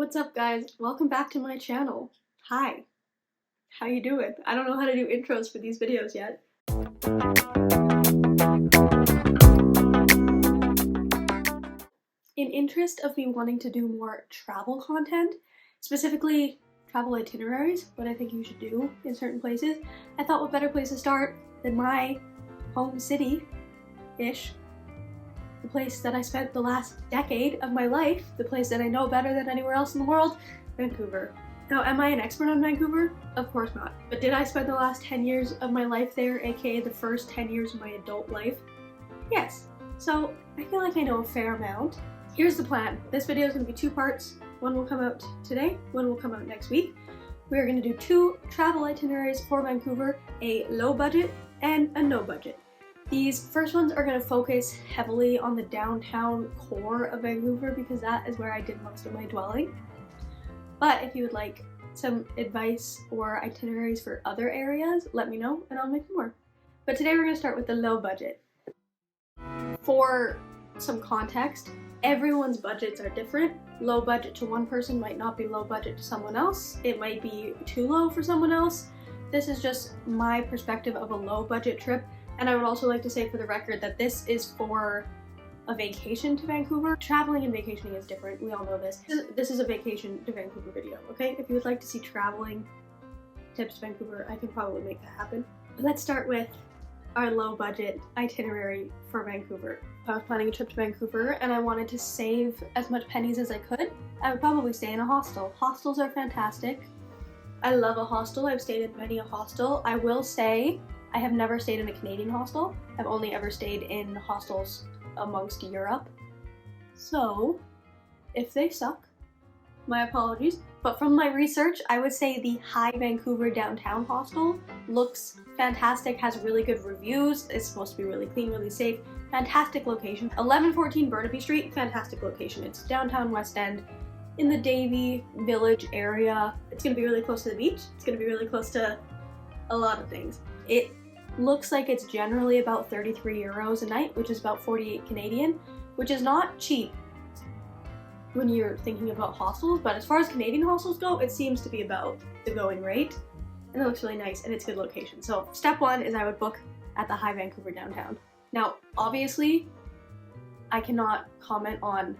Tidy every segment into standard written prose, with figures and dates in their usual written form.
What's up, guys? Welcome back to my channel. Hi. How you doing? I don't know how to do intros for these videos yet. In interest of me wanting to do more travel content, specifically travel itineraries, what I think you should do in certain places, I thought what better place to start than my home city-ish, the place that I spent the last decade of my life, the place that I know better than anywhere else in the world, Vancouver. Now, am I an expert on Vancouver? Of course not. But did I spend the last 10 years of my life there, aka the first 10 years of my adult life? Yes. So I feel like I know a fair amount. Here's the plan. This video is going to be two parts. One will come out today, one will come out next week. We are going to do two travel itineraries for Vancouver, a low budget and a no budget. These first ones are going to focus heavily on the downtown core of Vancouver because that is where I did most of my dwelling. But if you would like some advice or itineraries for other areas, let me know and I'll make more. But today we're going to start with the low budget. For some context, everyone's budgets are different. Low budget to one person might not be low budget to someone else. It might be too low for someone else. This is just my perspective of a low budget trip. And I would also like to say for the record that this is for a vacation to Vancouver. Traveling and vacationing is different, we all know this. This is a vacation to Vancouver video, okay? If you would like to see traveling tips to Vancouver, I can probably make that happen. But let's start with our low budget itinerary for Vancouver. If I was planning a trip to Vancouver and I wanted to save as much pennies as I could, I would probably stay in a hostel. Hostels are fantastic. I love a hostel. I've stayed in many a hostel. I will say I have never stayed in a Canadian hostel. I've only ever stayed in hostels amongst Europe. So, if they suck, my apologies. But from my research, I would say the High Vancouver Downtown Hostel looks fantastic, has really good reviews, it's supposed to be really clean, really safe, fantastic location. 1114 Burnaby Street, fantastic location. It's downtown West End in the Davie Village area. It's gonna be really close to the beach. It's gonna be really close to a lot of things. It looks like it's generally about 33 euros a night, which is about 48 Canadian, which is not cheap when you're thinking about hostels, but as far as Canadian hostels go, it seems to be about the going rate, and it looks really nice and it's a good location. So step one is I would book at the High Vancouver Downtown. Now, obviously, I cannot comment on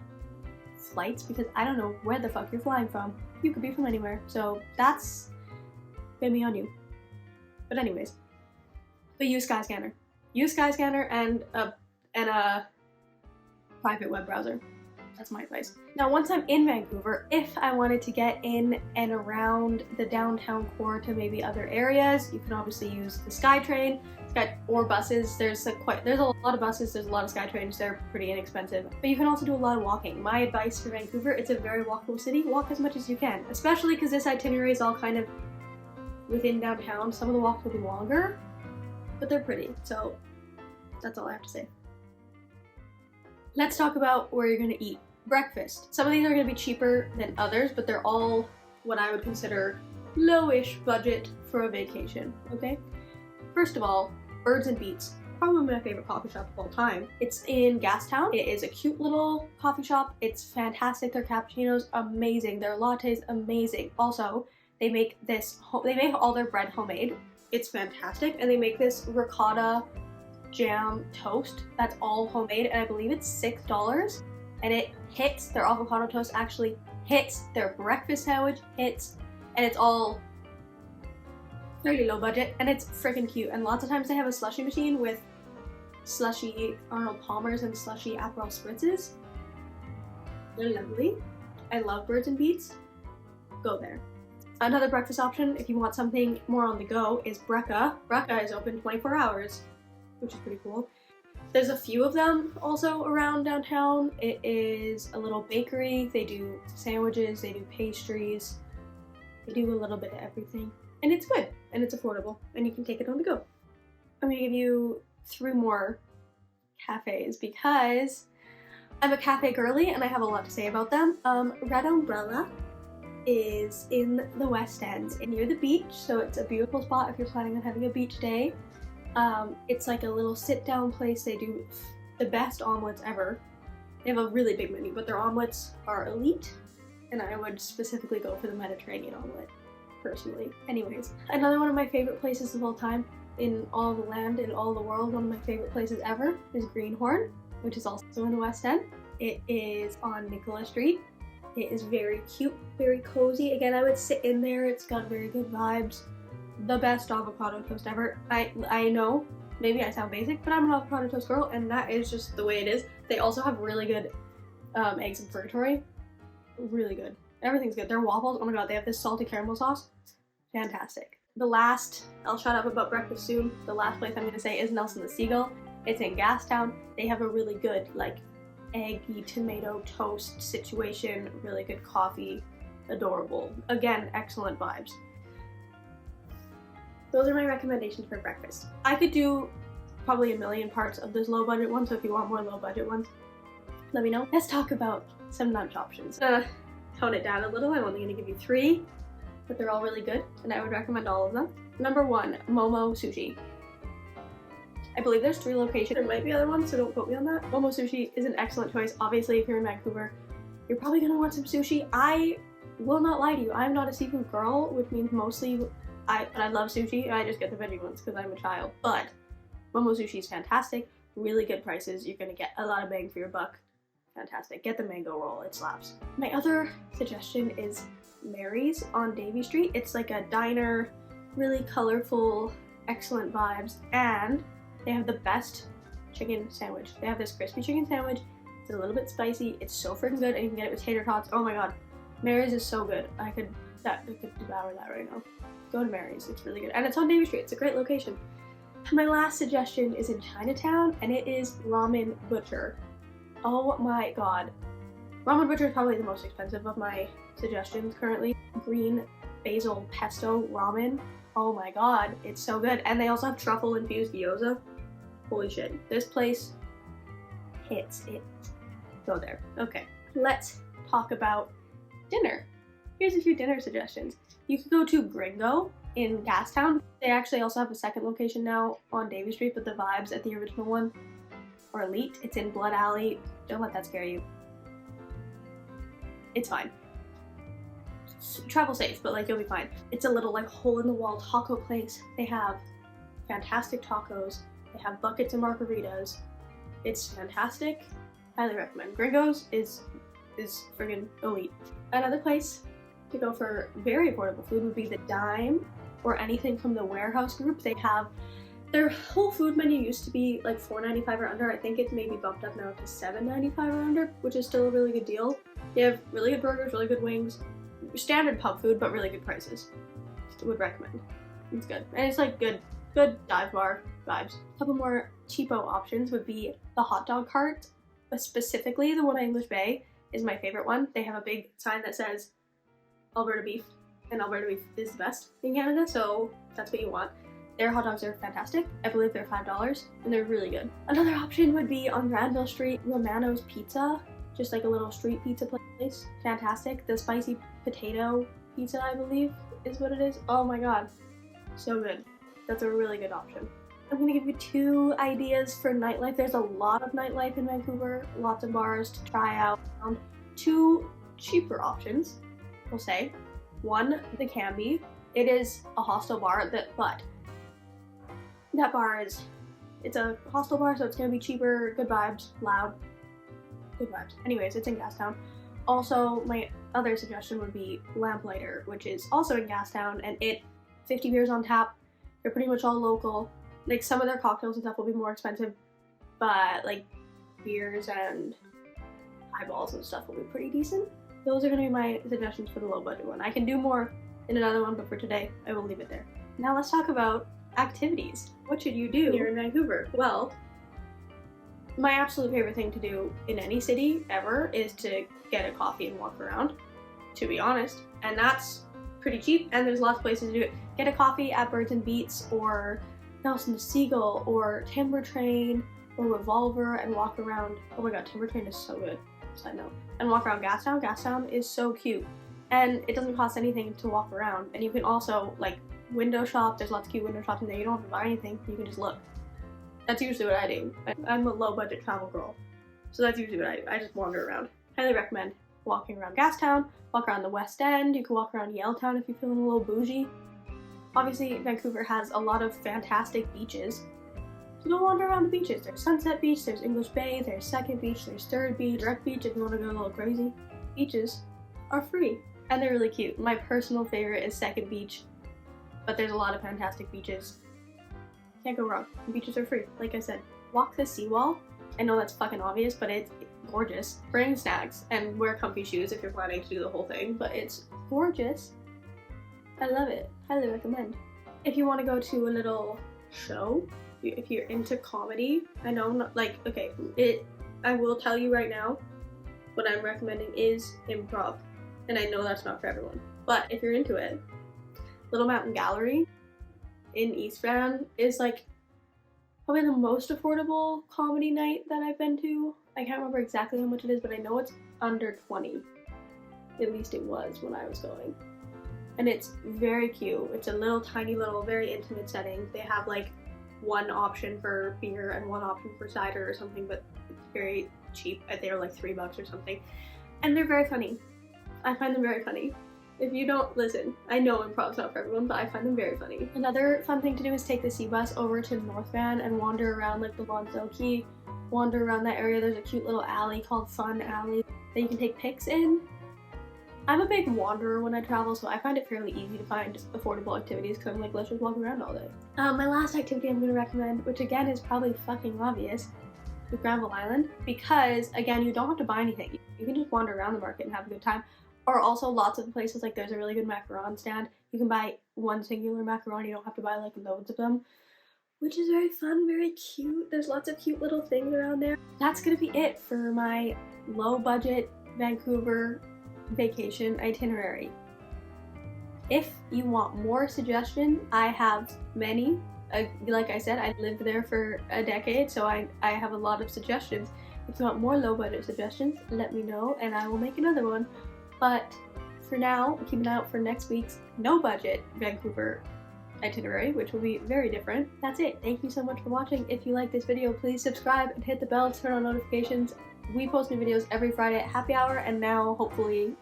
flights because I don't know where the fuck you're flying from. You could be from anywhere, so that's gonna be on you. But anyways, but use Skyscanner. Use Skyscanner and a private web browser. That's my advice. Now, once I'm in Vancouver, if I wanted to get in and around the downtown core to maybe other areas, you can obviously use the SkyTrain or buses. There's a lot of buses, there's a lot of SkyTrains, they're pretty inexpensive. But you can also do a lot of walking. My advice for Vancouver, it's a very walkable city. Walk as much as you can, especially because this itinerary is all kind of within downtown. Some of the walks will be longer, but they're pretty, so that's all I have to say. Let's talk about where you're gonna eat. Breakfast. Some of these are gonna be cheaper than others, but they're all what I would consider lowish budget for a vacation, okay? First of all, Birds and Beets. Probably my favorite coffee shop of all time. It's in Gastown. It is a cute little coffee shop. It's fantastic. Their cappuccinos, amazing. Their lattes, amazing. Also, they make all their bread homemade. It's fantastic, and they make this ricotta jam toast that's all homemade, and I believe it's $6, and it hits. Their avocado toast actually hits. Their breakfast sandwich hits, and it's all fairly low budget, and it's freaking cute. And lots of times they have a slushy machine with slushy Arnold Palmers and slushy Aperol Spritzes. They're lovely. I love Birds and Beets. Go there. Another breakfast option, if you want something more on the go, is Brecca. Brecca is open 24 hours, which is pretty cool. There's a few of them also around downtown. It is a little bakery. They do sandwiches, they do pastries, they do a little bit of everything. And it's good, and it's affordable, and you can take it on the go. I'm gonna give you 3 more cafes because I'm a cafe girly and I have a lot to say about them. Red Umbrella is in the West End near the beach, so it's a beautiful spot if you're planning on having a beach day. It's like a little sit down place. They do the best omelets ever. They have a really big menu, but their omelets are elite. and I would specifically go for the Mediterranean omelet, personally. Anyways, another one of my favorite places of all time in all the land, in all the world, one of my favorite places ever is Greenhorn, which is also in the West End. It is on Nicola Street. It is very cute, very cozy. Again, I would sit in there. It's got very good vibes. The best avocado toast ever. I know, maybe I sound basic, but I'm an avocado toast girl, and that is just the way it is. They also have really good eggs in purgatory. Really good. Everything's good. Their waffles, oh my god, they have this salty caramel sauce. Fantastic. The last, I'll shut up about breakfast soon. The last place I'm going to say is Nelson the Seagull. It's in Gastown. They have a really good, like, eggy tomato toast situation, really good coffee, adorable. Again, excellent vibes. Those are my recommendations for breakfast. I could do probably a million parts of this low budget one, so if you want more low budget ones, let me know. Let's talk about some lunch options. Tone it down a little. I'm only going to give you 3, but they're all really good, and I would recommend all of them. Number 1, Momo Sushi. I believe there's 3 locations. There might be other ones, so don't quote me on that. Momo Sushi is an excellent choice. Obviously, if you're in Vancouver, you're probably going to want some sushi. I will not lie to you. I'm not a seafood girl, which means mostly I love sushi. I just get the veggie ones because I'm a child. But Momo Sushi is fantastic. Really good prices. You're going to get a lot of bang for your buck. Fantastic. Get the mango roll. It slaps. My other suggestion is Mary's on Davie Street. It's like a diner, really colorful, excellent vibes, and they have the best chicken sandwich. They have this crispy chicken sandwich. It's a little bit spicy. It's so freaking good, and you can get it with tater tots. Oh my god. Mary's is so good. I could devour that right now. Go to Mary's. It's really good. And it's on Davie Street. It's a great location. My last suggestion is in Chinatown, and it is Ramen Butcher. Oh my god. Ramen Butcher is probably the most expensive of my suggestions currently. Green basil pesto ramen. Oh my god, it's so good. And they also have truffle infused gyoza. Holy shit. This place hits it. Go there. Okay, let's talk about dinner. Here's a few dinner suggestions. You could go to Gringo in Gastown. They actually also have a second location now on Davie Street, but the vibes at the original one are elite. It's in Blood Alley. Don't let that scare you. It's fine. Travel safe, but like you'll be fine. It's a little like hole-in-the-wall taco place. They have fantastic tacos. They have buckets and margaritas. It's fantastic. Highly recommend. Gringo's is friggin' elite. Another place to go for very affordable food would be the Dime or anything from the Warehouse Group. They have their whole food menu used to be like $4.95 or under. I think it's maybe bumped up now to $7.95 or under, which is still a really good deal. They have really good burgers, really good wings, standard pub food, but really good prices. Would recommend. It's good. And it's like good dive bar vibes. A couple more cheapo options would be the hot dog cart, but specifically the one at English Bay is my favorite one. They have a big sign that says Alberta beef, and Alberta beef is the best in Canada, so that's what you want. Their hot dogs are fantastic. I believe they're $5, and they're really good. Another option would be on Granville Street, Romano's Pizza, just like a little street pizza place. Fantastic. The spicy potato pizza, I believe, is what it is. Oh my god, so good. That's a really good option. I'm gonna give you 2 ideas for nightlife. There's a lot of nightlife in Vancouver, lots of bars to try out. 2 cheaper options, we'll say. One, the Canby. It is a hostel bar, but that bar it's a hostel bar, so it's gonna be cheaper, good vibes, loud, good vibes. Anyways, it's in Gastown. Also, my other suggestion would be Lamplighter, which is also in Gastown, and 50 beers on tap. They're pretty much all local. Like, some of their cocktails and stuff will be more expensive, but like beers and highballs and stuff will be pretty decent. Those are gonna be my suggestions for the low budget one. I can do more in another one, but for today, I will leave it there. Now let's talk about activities. What should you do here in Vancouver? Well, my absolute favorite thing to do in any city ever is to get a coffee and walk around, to be honest. And that's pretty cheap, and there's lots of places to do it. Get a coffee at Birds and Beats or Nelson the Seagull or Timber Train or Revolver and walk around. Oh my god, Timber Train is so good. Side note. And walk around Gastown. Gastown is so cute. And it doesn't cost anything to walk around. And you can also like window shop. There's lots of cute window shops in there. You don't have to buy anything. You can just look. That's usually what I do. I'm a low budget travel girl. So that's usually what I do. I just wander around. Highly recommend. walking around Gastown, walk around the West End, you can walk around Yaletown if you're feeling a little bougie. Obviously, Vancouver has a lot of fantastic beaches. So go wander around the beaches. There's Sunset Beach, there's English Bay, there's Second Beach, there's Third Beach, Wreck Beach if you want to go a little crazy. Beaches are free and they're really cute. My personal favorite is Second Beach, but there's a lot of fantastic beaches. Can't go wrong. The beaches are free. Like I said, walk the seawall. I know that's fucking obvious, but it's gorgeous. Bring snacks and wear comfy shoes if you're planning to do the whole thing, but it's gorgeous. I love it. Highly recommend. If you want to go to a little show, if you're into comedy, I know, not, like, okay, I will tell you right now, what I'm recommending is improv, and I know that's not for everyone, but if you're into it, Little Mountain Gallery in East Van is like probably the most affordable comedy night that I've been to. I can't remember exactly how much it is, but I know it's under 20. At least it was when I was going. And it's very cute. It's a little tiny little very intimate setting. They have like one option for beer and one option for cider or something, but it's very cheap. They're like $3 or something. And they're very funny. I find them very funny. If you don't listen, I know improv's not for everyone, but I find them very funny. Another fun thing to do is take the sea bus over to North Van and wander around like the Lonsdale Quay, wander around that area. There's a cute little alley called Fun Alley that you can take pics in. I'm a big wanderer when I travel, so I find it fairly easy to find affordable activities because I'm like, let's just walk around all day. My last activity I'm going to recommend, which again is probably fucking obvious, is Granville Island, because again, you don't have to buy anything. You can just wander around the market and have a good time. Or also lots of places, like there's a really good macaron stand. You can buy one singular macaron, you don't have to buy like loads of them, which is very fun, very cute. There's lots of cute little things around there. That's gonna be it for my low budget Vancouver vacation itinerary. If you want more suggestions, I have many. Like I said, I lived there for a decade, so I have a lot of suggestions. If you want more low budget suggestions, let me know and I will make another one. But for now, keep an eye out for next week's no budget Vancouver itinerary, which will be very different. That's it. Thank you so much for watching. If you like this video, please subscribe and hit the bell to turn on notifications. We post new videos every Friday at happy hour, and now hopefully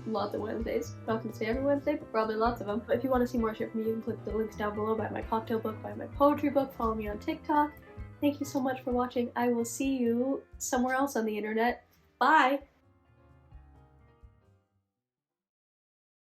lots of Wednesdays. Not gonna say every Wednesday, but probably lots of them. But if you want to see more shit from me, you can click the links down below. Buy my cocktail book, buy my poetry book, follow me on TikTok. Thank you so much for watching. I will see you somewhere else on the internet. Bye!